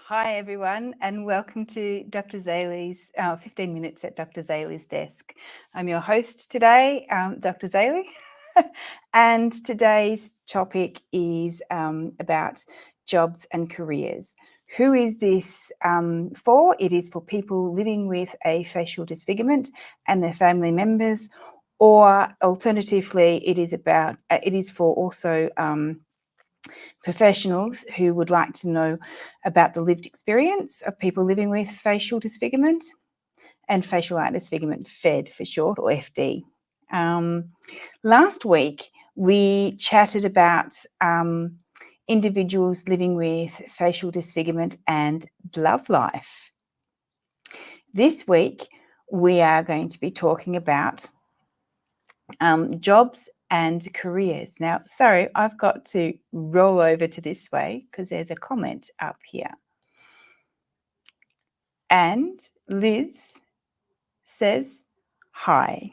Hi everyone, and welcome to Dr. Zali's 15 minutes at Dr. Zali's desk. I'm your host today, Dr. Zali, and today's topic is about jobs and careers. Who is this for? It is for people living with a facial disfigurement and their family members, or alternatively, it is for also professionals who would like to know about the lived experience of people living with facial disfigurement and facial art disfigurement, FED for short, or FD. Last week, we chatted about individuals living with facial disfigurement and love life. This week, we are going to be talking about jobs and careers. Now, sorry, I've got to roll over to this way because there's a comment up here. And Liz says, hi.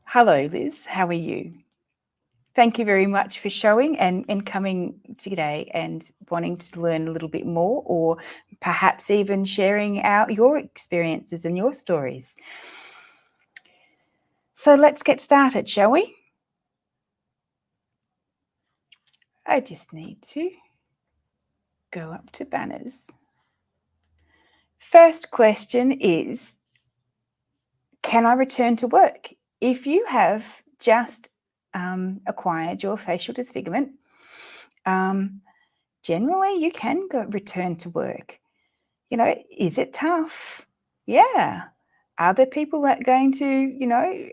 Hello, Liz. How are you? Thank you very much for showing and coming today and wanting to learn a little bit more, or perhaps even sharing out your experiences and your stories. So let's get started, shall we? I just need to go up to banners. First question is, can I return to work? If you have just acquired your facial disfigurement, generally you can return to work. You know, is it tough? Yeah. Are there people that are going to,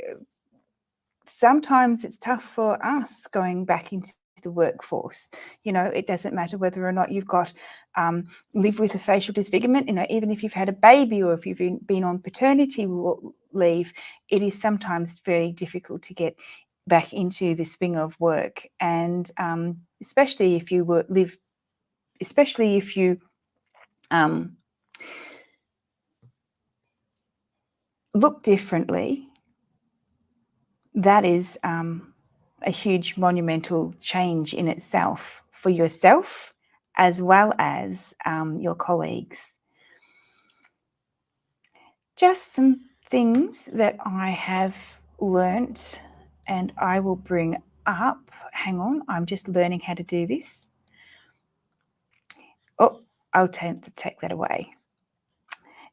sometimes it's tough for us going back into the workforce. It doesn't matter whether or not you've got live with a facial disfigurement. Even if you've had a baby or if you've been on paternity leave, it is sometimes very difficult to get back into the swing of work, and especially if you look differently. That is a huge monumental change in itself for yourself as well as your colleagues. Just some things that I have learnt and I will bring up. Hang on, I'm just learning how to do this. Oh, I'll take that away.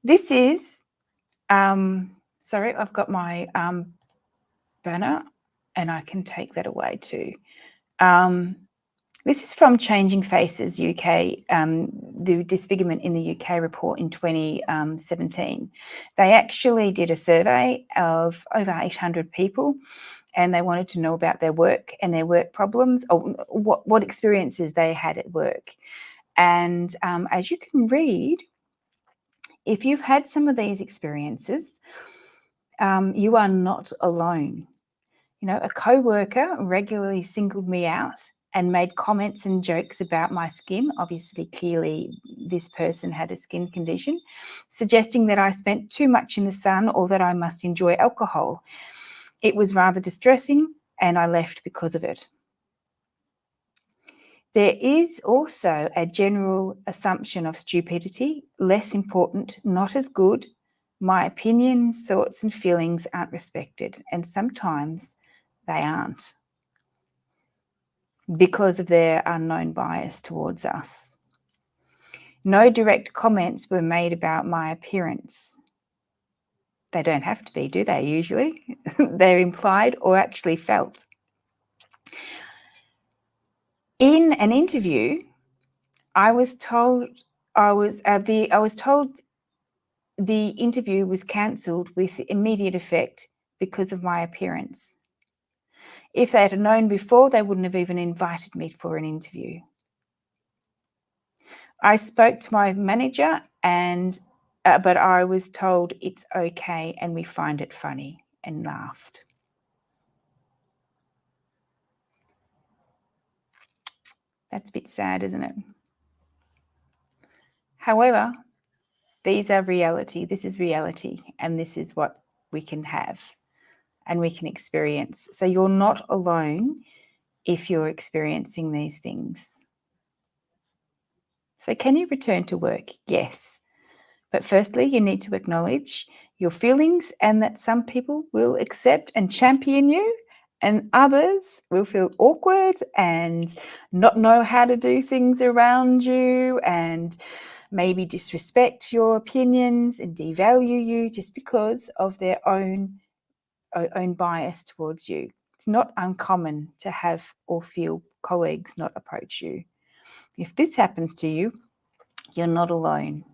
This is, sorry, I've got my banner and I can take that away too. This is from Changing Faces UK, the disfigurement in the UK report in 2017. They actually did a survey of over 800 people, and they wanted to know about their work and their work problems, or what experiences they had at work. And as you can read, if you've had some of these experiences, you are not alone. A co-worker regularly singled me out and made comments and jokes about my skin. Obviously, clearly, this person had a skin condition, suggesting that I spent too much in the sun or that I must enjoy alcohol. It was rather distressing, and I left because of it. There is also a general assumption of stupidity, less important, not as good. My opinions, thoughts, and feelings aren't respected, and sometimes they aren't, because of their unknown bias towards us. No direct comments were made about my appearance. They don't have to be, do they, usually? They're implied or actually felt. In an interview, I was told the interview was cancelled with immediate effect because of my appearance. If they had known before, they wouldn't have even invited me for an interview. I spoke to my manager, but I was told it's okay and we find it funny, and laughed. That's a bit sad, isn't it? However, these are reality. This is reality, and this is what we can have and we can experience. So you're not alone if you're experiencing these things. So can you return to work? Yes. But firstly, you need to acknowledge your feelings and that some people will accept and champion you and others will feel awkward and not know how to do things around you and maybe disrespect your opinions and devalue you just because of their own bias towards you. It's not uncommon to have or feel colleagues not approach you. If this happens to you, you're not alone,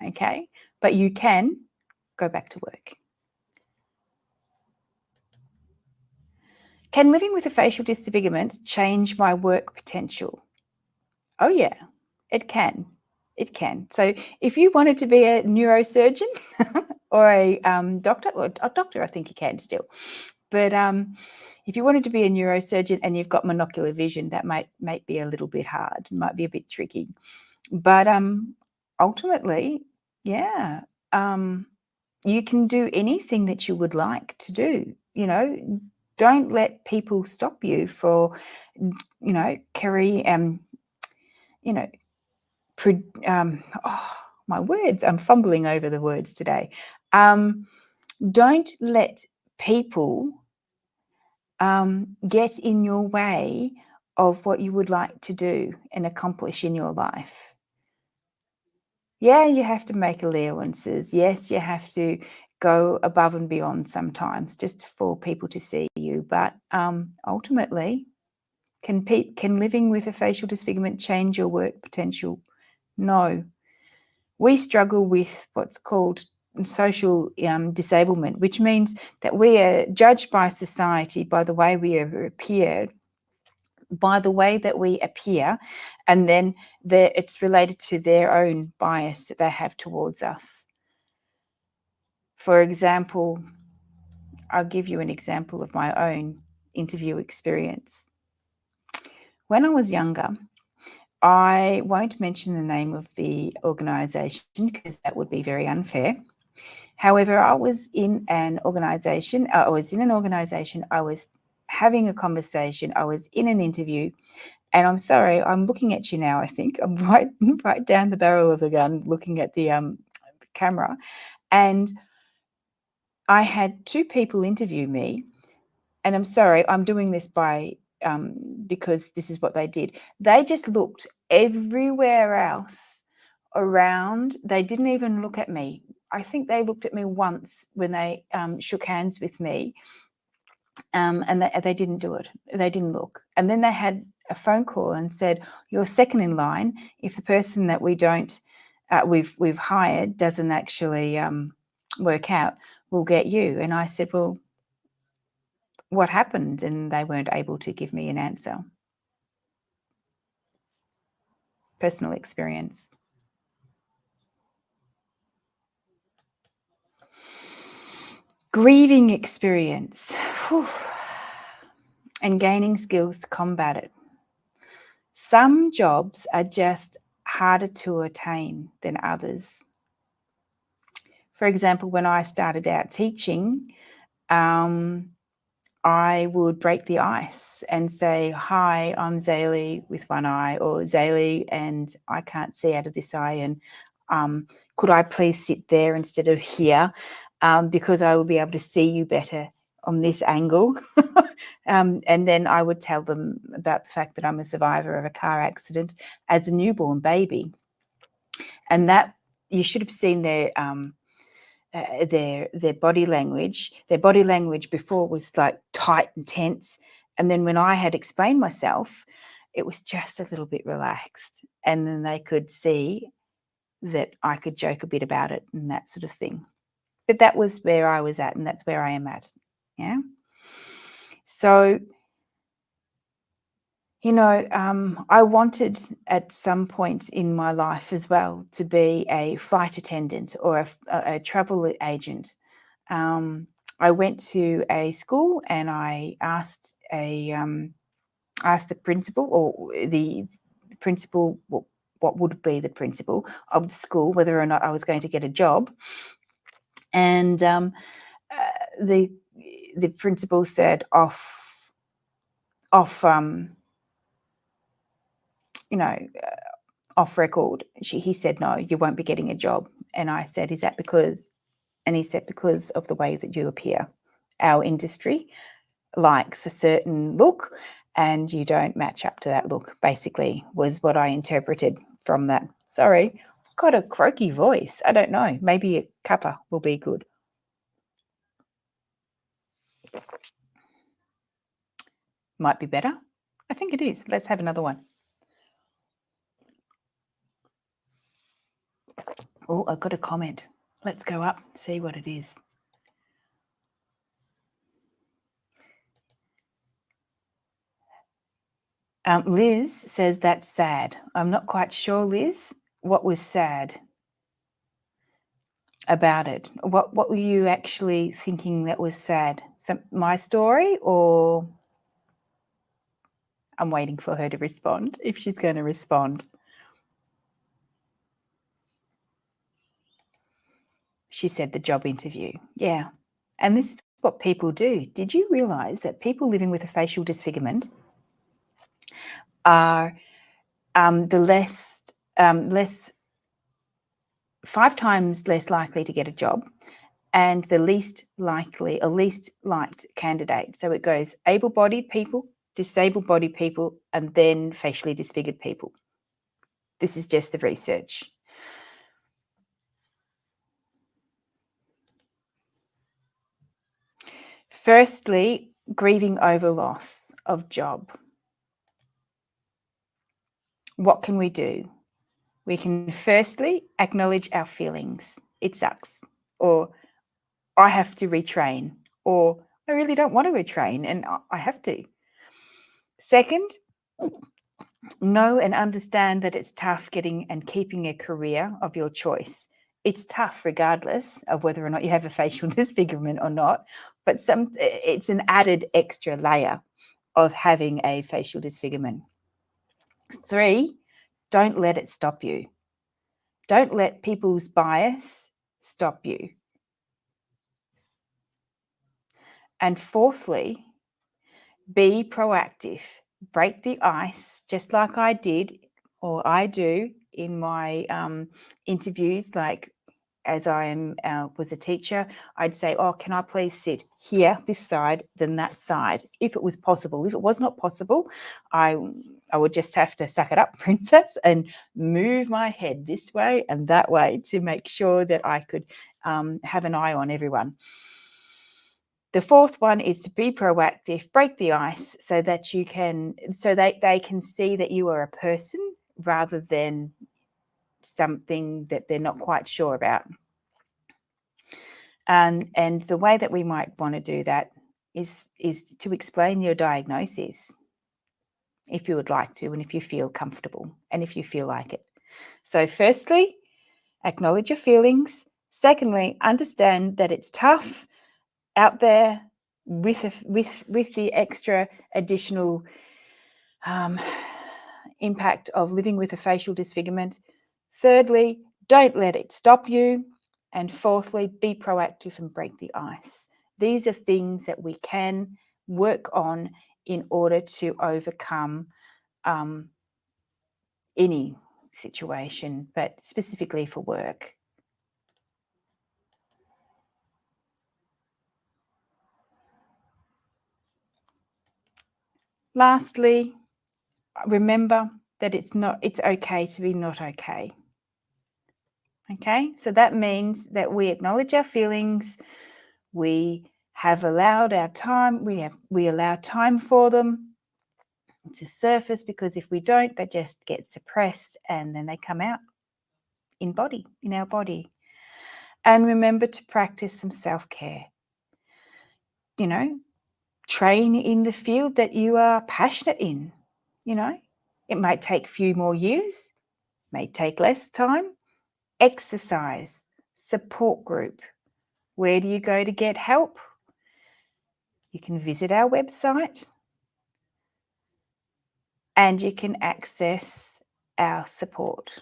okay? But you can go back to work. Can living with a facial disfigurement change my work potential? Oh, yeah, it can. It can. So if you wanted to be a neurosurgeon or a doctor, or a doctor, I think you can still. But if you wanted to be a neurosurgeon and you've got monocular vision, that might be a little bit hard, might be a bit tricky. But ultimately, yeah, you can do anything that you would like to do. You know, don't let people stop you for, career, you know, my words, I'm fumbling over the words today. Don't let people get in your way of what you would like to do and accomplish in your life. Yeah, you have to make allowances. Yes, you have to go above and beyond sometimes just for people to see you. But ultimately, can living with a facial disfigurement change your work potential? No. We struggle with what's called social disablement, which means that we are judged by society by the way we appear, and then it's related to their own bias that they have towards us. For example, I'll give you an example of my own interview experience. When I was younger, I won't mention the name of the organisation because that would be very unfair. However, I was in an organisation, I was having a conversation, I was in an interview, and I'm sorry, I'm looking at you now, I think. I'm right down the barrel of the gun looking at the camera. And I had two people interview me, and I'm sorry, I'm doing this because this is what they did. They just looked everywhere else around. They didn't even look at me. I think they looked at me once when they shook hands with me, and they didn't do it. They didn't look. And then they had a phone call and said, "You're second in line. If the person that we've hired doesn't actually work out, we'll get you." And I said, "Well, what happened?" And they weren't able to give me an answer. Personal experience. Grieving experience. Whew. And gaining skills to combat it. Some jobs are just harder to attain than others. For example, when I started out teaching, I would break the ice and say, "Hi, I'm Zali with one eye," or "Zali and I can't see out of this eye, and could I please sit there instead of here, because I will be able to see you better on this angle." And then I would tell them about the fact that I'm a survivor of a car accident as a newborn baby. And that, you should have seen their body language. Their body language before was like tight and tense, and then when I had explained myself, it was just a little bit relaxed, and then they could see that I could joke a bit about it and that sort of thing. But that was where I was at, and that's where I am at. Yeah. So, I wanted at some point in my life as well to be a flight attendant or a travel agent. I went to a school and I asked the principal, or the principal, what would be the principal of the school, whether or not I was going to get a job. And the principal said off, you know, off record, he said, no, you won't be getting a job. And I said, is that because? And he said, because of the way that you appear. Our industry likes a certain look and you don't match up to that look, basically, was what I interpreted from that. Sorry, got a croaky voice. I don't know. Maybe a cuppa will be good. Might be better. I think it is. Let's have another one. Oh, I've got a comment. Let's go up, see what it is. Liz says that's sad. I'm not quite sure, Liz, what was sad about it. What were you actually thinking that was sad? My story, or I'm waiting for her to respond, if she's going to respond. She said the job interview. Yeah. And this is what people do. Did you realise that people living with a facial disfigurement are the less 5 times less likely to get a job, and the least likely, or least liked candidate. So it goes able-bodied people, disabled-bodied people, and then facially disfigured people. This is just the research. Firstly, grieving over loss of job. What can we do? We can firstly acknowledge our feelings. It sucks. Or I have to retrain. Or I really don't want to retrain and I have to. Second, know and understand that it's tough getting and keeping a career of your choice. It's tough regardless of whether or not you have a facial disfigurement or not, but it's an added extra layer of having a facial disfigurement. 3, don't let it stop you. Don't let people's bias stop you. And fourthly, be proactive. Break the ice, just like I did, or I do in my interviews. Like, as I was a teacher, I'd say, oh, can I please sit here, this side, then that side, if it was possible. If it was not possible, I would just have to suck it up, princess, and move my head this way and that way to make sure that I could have an eye on everyone. The fourth one is to be proactive, break the ice so that they can see that you are a person rather than something that they're not quite sure about. And the way that we might want to do that is to explain your diagnosis, if you would like to, and if you feel comfortable and if you feel like it. So firstly, acknowledge your feelings. Secondly, understand that it's tough out there with the extra additional impact of living with a facial disfigurement. Thirdly, don't let it stop you. And fourthly, be proactive and break the ice. These are things that we can work on in order to overcome any situation, but specifically for work. Lastly, remember that it's okay to be not okay. Okay, so that means that we acknowledge our feelings, we have allowed our time, we allow time for them to surface, because if we don't, they just get suppressed and then they come out in our body. And remember to practice some self-care. Train in the field that you are passionate in. It might take a few more years, may take less time. Exercise, support group. Where do you go to get help? You can visit our website and you can access our support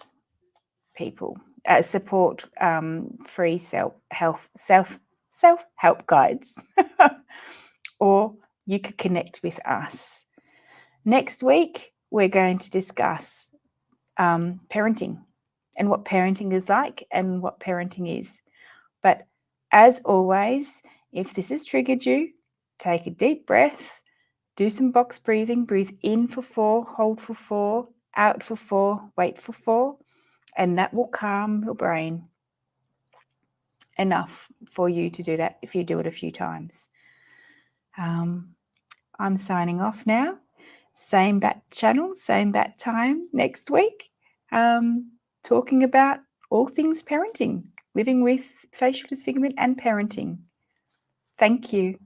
free self-help guides, or you could connect with us. Next week, we're going to discuss parenting and what parenting is like and what parenting is. But as always, if this has triggered you, take a deep breath, do some box breathing, breathe in for 4, hold for 4, out for 4, wait for 4, and that will calm your brain enough for you to do that if you do it a few times. I'm signing off now. Same bat channel, same bat time next week, talking about all things parenting, living with facial disfigurement and parenting. Thank you.